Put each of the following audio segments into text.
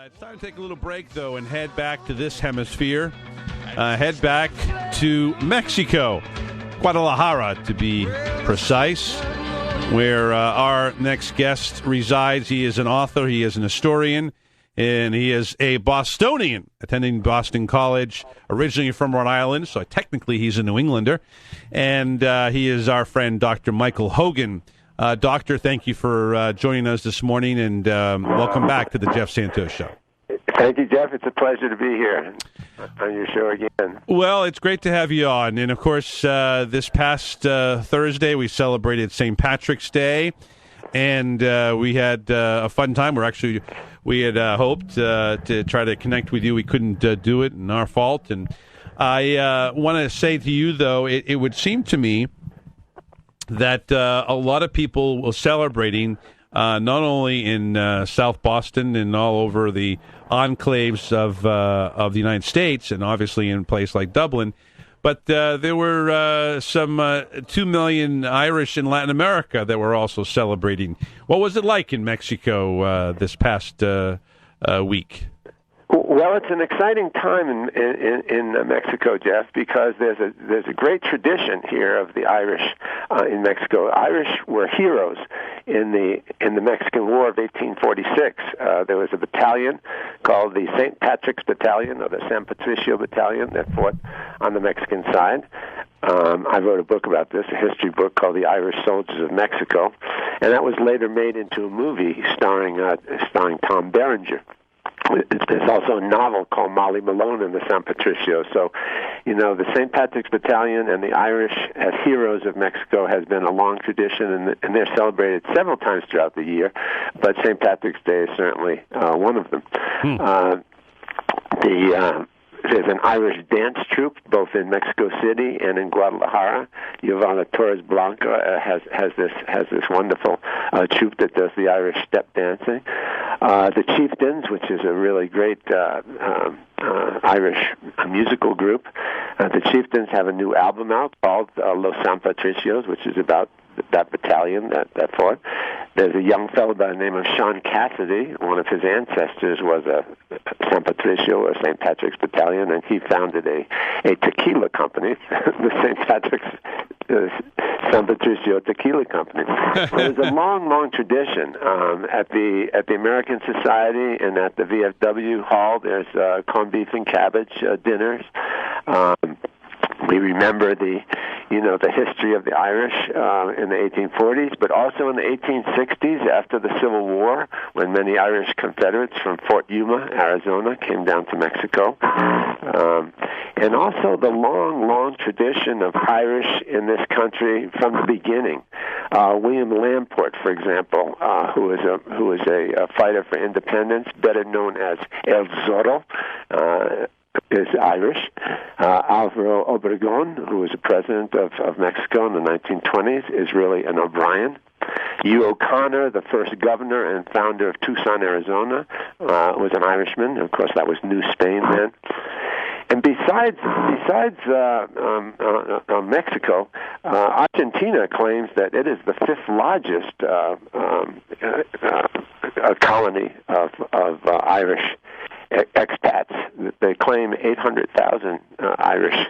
It's time to take a little break, though, and head back to this hemisphere. Head back to Mexico, Guadalajara, to be precise, where our next guest resides. He is an author, he is an historian, and he is a Bostonian, attending Boston College, originally from Rhode Island, so technically he's a New Englander. And he is our friend, Dr. Michael Hogan. Doctor, thank you for joining us this morning, and welcome back to the Jeff Santos Show. Thank you, Jeff. It's a pleasure to be here on your show again. Well, it's great to have you on. And, of course, this past Thursday, we celebrated St. Patrick's Day, and we had a fun time. We had hoped to try to connect with you. We couldn't do it, and our fault. And I want to say to you, though, it would seem to me that a lot of people were celebrating, not only in South Boston and all over the enclaves of the United States, and obviously in a place like Dublin, but there were some 2 million Irish in Latin America that were also celebrating. What was it like in Mexico this past week? Well, it's an exciting time in Mexico, Jeff, because there's a great tradition here of the Irish in Mexico. Irish were heroes in the Mexican War of 1846. There was a battalion called the St. Patrick's Battalion, or the San Patricio Battalion, that fought on the Mexican side. I wrote a book about this, a history book called The Irish Soldiers of Mexico, and that was later made into a movie starring Tom Berenger. There's also a novel called Molly Malone and the San Patricio. So, the St. Patrick's Battalion and the Irish as heroes of Mexico has been a long tradition, and they're celebrated several times throughout the year, but St. Patrick's Day is certainly one of them. There's an Irish dance troupe both in Mexico City and in Guadalajara. Giovanna Torres Blanca has this wonderful troupe that does the Irish step dancing. The Chieftains, which is a really great Irish musical group. The Chieftains have a new album out called Los San Patricios, which is about that battalion that fought. There's a young fellow by the name of Sean Cassidy. One of his ancestors was a San Patricio or St. Patrick's Battalion, and he founded a tequila company, the St. Patrick's San Patricio Tequila Company. So there's a long tradition at the American Society and at the VFW Hall. There's corned beef and cabbage dinners. We remember the history of the Irish in the 1840s, but also in the 1860s after the Civil War, when many Irish Confederates from Fort Yuma, Arizona, came down to Mexico. And also the long tradition of Irish in this country from the beginning. William Lamport, for example, who is a fighter for independence, better known as El Zorro, is Irish. Alvaro Obregón, who was the president of Mexico in the 1920s, is really an O'Brien. Hugh O'Connor, the first governor and founder of Tucson, Arizona, was an Irishman. Of course, that was New Spain then. And besides Mexico, Argentina claims that it is the fifth largest colony of Irish expats. They claim 800,000 Irish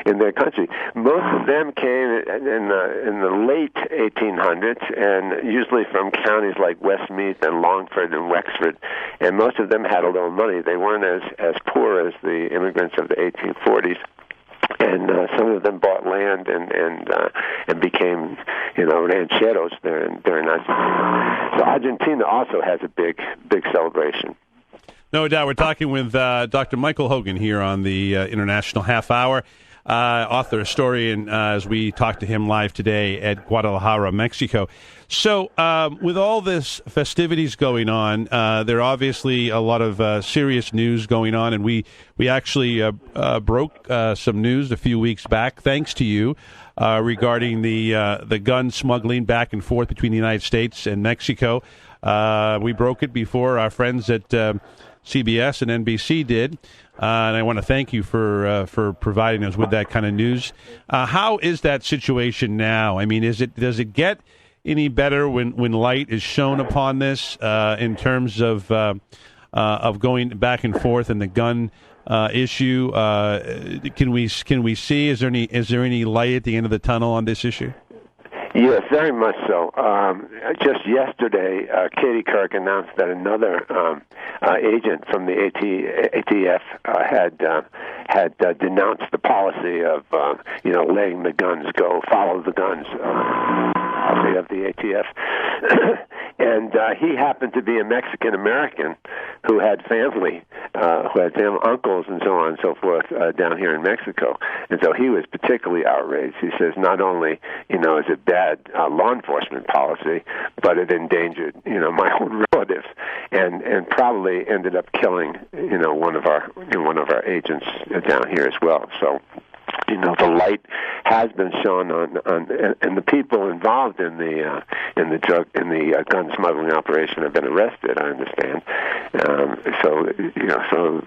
in their country. Most of them came in the late 1800s, and usually from counties like Westmeath and Longford and Wexford. And most of them had a little money. They weren't as poor as the immigrants of the 1840s. And some of them bought land and became, rancheros during 1940. So Argentina also has a big celebration. No doubt. We're talking with Dr. Michael Hogan here on the International Half Hour, author, historian, as we talk to him live today at Guadalajara, Mexico. So with all this festivities going on, there are obviously a lot of serious news going on, and we actually broke some news a few weeks back, thanks to you, regarding the gun smuggling back and forth between the United States and Mexico. We broke it before our friends at CBS and NBC did, and I want to thank you for providing us with that kind of news. How is that situation now? I mean, does it get any better when light is shown upon this in terms of of going back and forth in the gun issue. Can we see? Is there any light at the end of the tunnel on this issue? Yes, very much so. Just yesterday, Katie Kirk announced that another agent from the ATF had denounced the policy of letting the guns go, follow the guns policy of the ATF. And he happened to be a Mexican American who had family, uncles and so on and so forth down here in Mexico. And so he was particularly outraged. He says not only, is it bad law enforcement policy, but it endangered, my own relatives, and probably ended up killing, one of our agents down here as well. So, the light has been shown on and the people involved in the gun smuggling operation have been arrested, I understand. So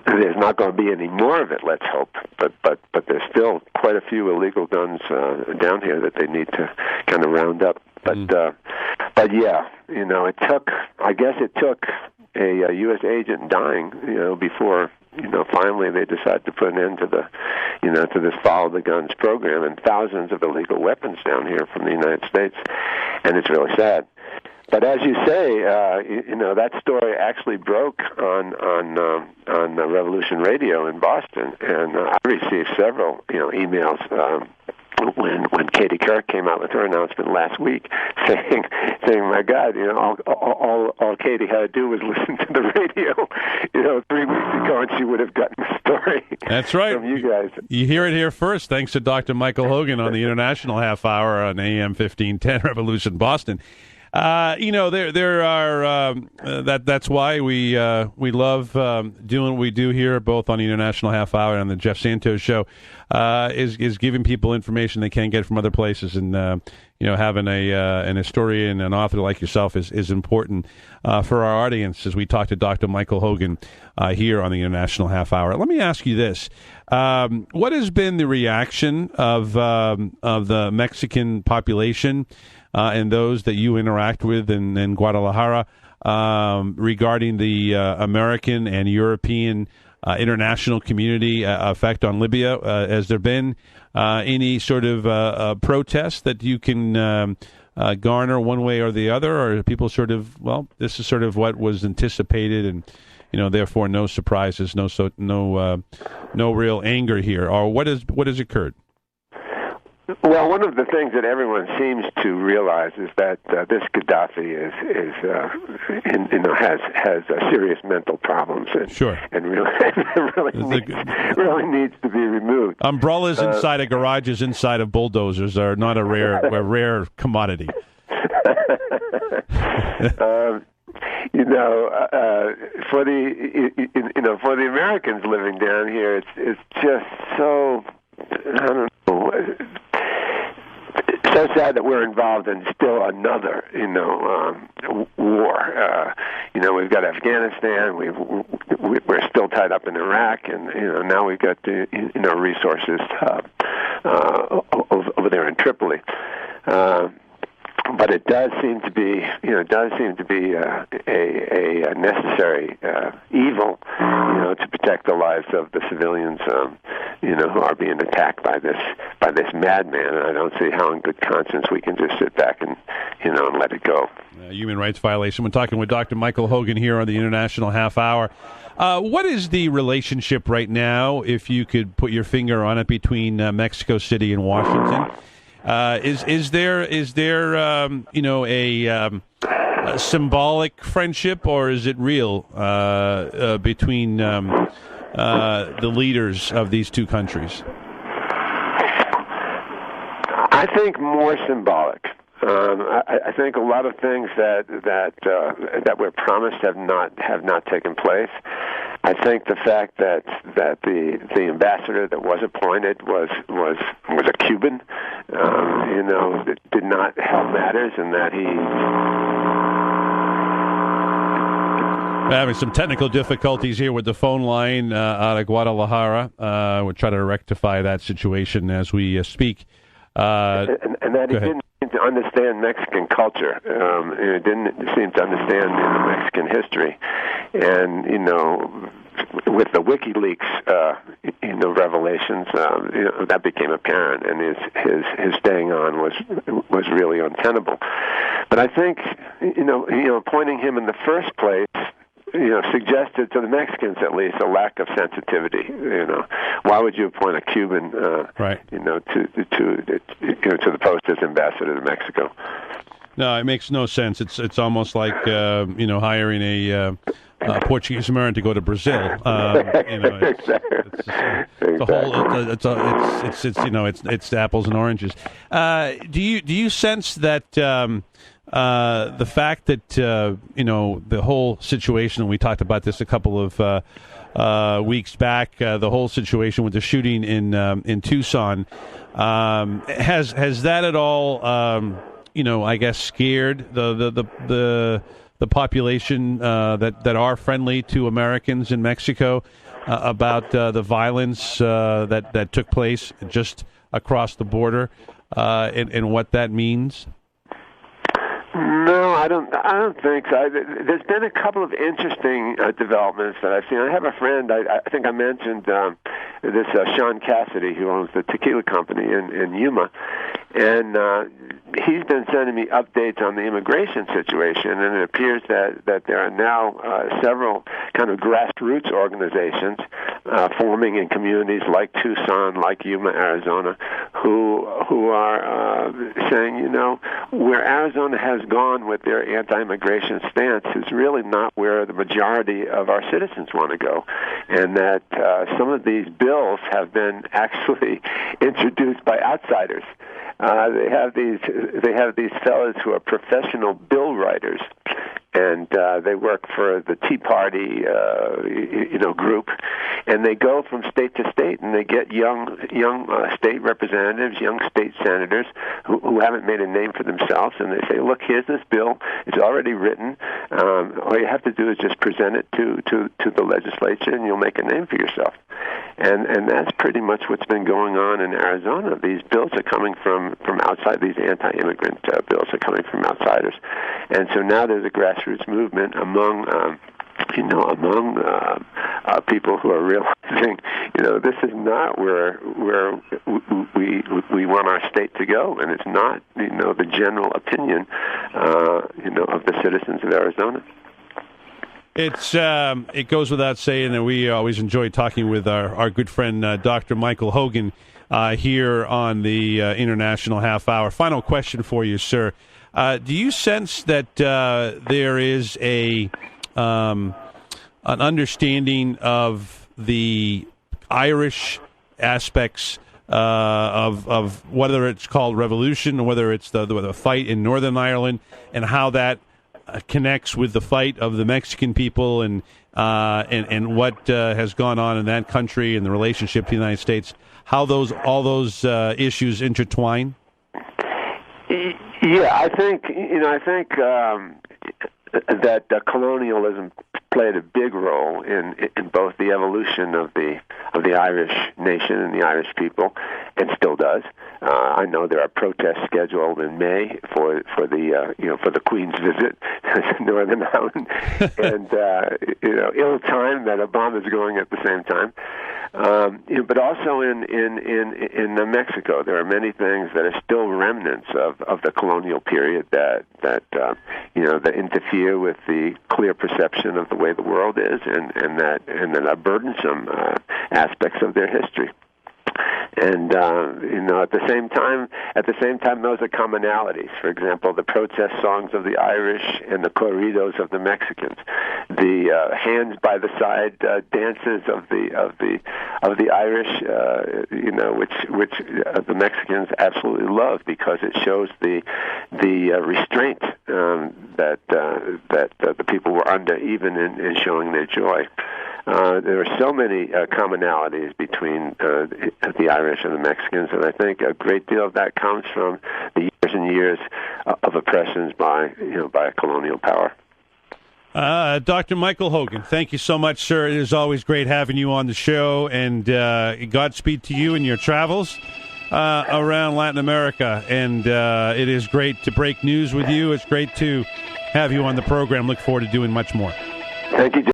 there's not going to be any more of it, let's hope. But there's still quite a few illegal guns down here that they need to kind of round up. But yeah, it took a U.S. agent dying, before finally they decided to put an end to to this follow the guns program, and thousands of illegal weapons down here from the United States, and it's really sad. But as you say, that story actually broke on Revolution Radio in Boston, and I received several emails when Katie Kirk came out with her announcement last week, saying, my God, all Katie had to do was listen to the radio, 3 weeks ago, and she would have gotten the story. That's right. From you guys. You hear it here first, thanks to Dr. Michael Hogan on the International Half Hour on AM 1510 Revolution Boston. There are that's why we love doing what we do here, both on the International Half Hour and on the Jeff Santos Show, is giving people information they can't get from other places, and having an historian, an author like yourself is important for our audience as we talk to Dr. Michael Hogan here on the International Half Hour. Let me ask you this: what has been the reaction of the Mexican population and those that you interact with in Guadalajara regarding the American and European international community effect on Libya? Has there been any sort of protest that you can garner one way or the other, or are people sort of, this is sort of what was anticipated, and therefore no surprises, no real anger here, or what has occurred? Well, one of the things that everyone seems to realize is that this Gaddafi has serious mental problems, and sure, and really needs to be removed. Umbrellas inside of garages, inside of bulldozers, are not a rare commodity. For the Americans living down here, it's just so, I don't know. So sad that we're involved in still another, war. We've got Afghanistan. We're still tied up in Iraq, and now we've got the resources over there in Tripoli. But it does seem to be, a necessary evil, to protect the lives of the civilians, who are being attacked by this madman. And I don't see how, in good conscience, we can just sit back and let it go. Human rights violation. We're talking with Dr. Michael Hogan here on the International Half Hour. What is the relationship right now, if you could put your finger on it, between Mexico City and Washington? Is there a symbolic friendship, or is it real between the leaders of these two countries? I think more symbolic. I think a lot of things that were promised have not taken place. I think the fact that the ambassador that was appointed was a Cuban, that did not help matters, and that he. We're having some technical difficulties here with the phone line out of Guadalajara. We'll try to rectify that situation as we speak. And that he didn't seem to understand Mexican culture. It didn't seem to understand Mexican history. And, with the WikiLeaks, revelations, that became apparent, and his staying on was really untenable. But I think, appointing him in the first place, suggested to the Mexicans at least a lack of sensitivity. Why would you appoint a Cuban, right? To the post as ambassador to Mexico? No, it makes no sense. It's almost like hiring a Portuguese American to go to Brazil. It's apples and oranges. Do you sense that the fact that the whole situation, and we talked about this a couple of weeks back, the whole situation with the shooting in Tucson, has that at all I guess scared the population that are friendly to Americans in Mexico about the violence that took place just across the border and what that means? No, I don't think so. There's been a couple of interesting developments that I've seen. I have a friend, I think I mentioned this Sean Cassidy, who owns the tequila company in Yuma, and he's been sending me updates on the immigration situation, and it appears that there are now several kind of grassroots organizations forming in communities like Tucson, like Yuma, Arizona, who are saying, where Arizona has gone with their anti-immigration stance is really not where the majority of our citizens want to go, and that some of these bills have been actually introduced by outsiders. They have these fellows who are professional bill writers, and they work for the Tea Party, group, and they go from state to state, and they get young state representatives, young state senators who haven't made a name for themselves, and they say, look, here's this bill. It's already written. All you have to do is just present it to the legislature, and you'll make a name for yourself. And that's pretty much what's been going on in Arizona. These bills are coming from outside. These anti-immigrant bills are coming from outsiders. And so now there's a grassroots movement among people who are realizing, this is not where we want our state to go, and it's not, the general opinion, of the citizens of Arizona. It goes without saying that we always enjoy talking with our good friend Dr. Michael Hogan here on the International Half Hour. Final question for you, sir. Do you sense that there is an understanding of the Irish aspects of whether it's called revolution or whether it's the fight in Northern Ireland, and how that connects with the fight of the Mexican people and what has gone on in that country and the relationship to the United States, how all those issues intertwine? Yeah, I think that colonialism played a big role in both the evolution of the Irish nation and the Irish people, and still does. I know there are protests scheduled in May for the Queen's visit to Northern Ireland, and ill-timed that Obama's going at the same time. But also in Mexico, there are many things that are still remnants of the colonial period that interfere with the clear perception of the way the world is, and that are burdensome aspects of their history. And at the same time, those are commonalities. For example, the protest songs of the Irish and the corridos of the Mexicans, the hands by the side dances of the Irish, which the Mexicans absolutely love because it shows the restraint that the people were under, even in showing their joy. There are so many commonalities between the Irish and the Mexicans, and I think a great deal of that comes from the years and years of oppressions by a colonial power. Dr. Michael Hogan, thank you so much, sir. It is always great having you on the show, and Godspeed to you in your travels. around Latin America, and it is great to break news with you. It's great to have you on the program. Look forward to doing much more. Thank you, Jim.